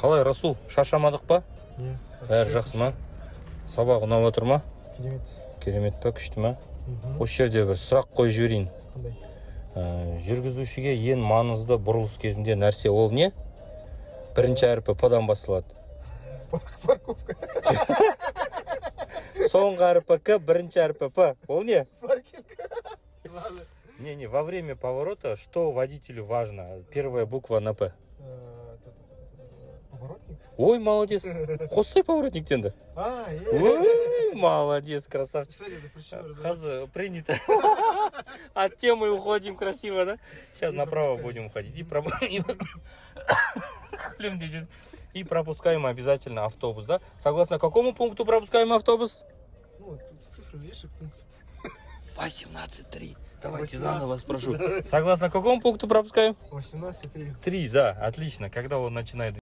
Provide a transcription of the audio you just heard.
Қалай, Расул, шаршамадық па? Не. Бәрі жақсы ма? Сабақ ұнап отыр ма? Керемет. Керемет па, күшті ма? Осы жерде бір сұрақ қойып жіберейін. Қандай? Жүргізушіге ең маңызды бұрылыс кезінде нәрсе ол не? Бірінші әрпі П-дан басталады. Парковка. Соңғы әрпі К, бірінші әрпі П. Ол не? Паркинг. Не, во время поворота что водителю важно? Первая буква на П. Поворотник? Ой, молодец. Қоссай поворотниктенді. Ой, молодец, красавчик. Хазы, принято. От темы уходим красиво, да? Сейчас направо будем уходить. И пропускаем обязательно автобус, да? Согласно какому пункту пропускаем автобус? Ну, цифры видишь, пункт. 18.3. Давайте 18. заново спрошу. Согласно какому пункту пропускаем? 18.3. 3, да, отлично. Когда он начинает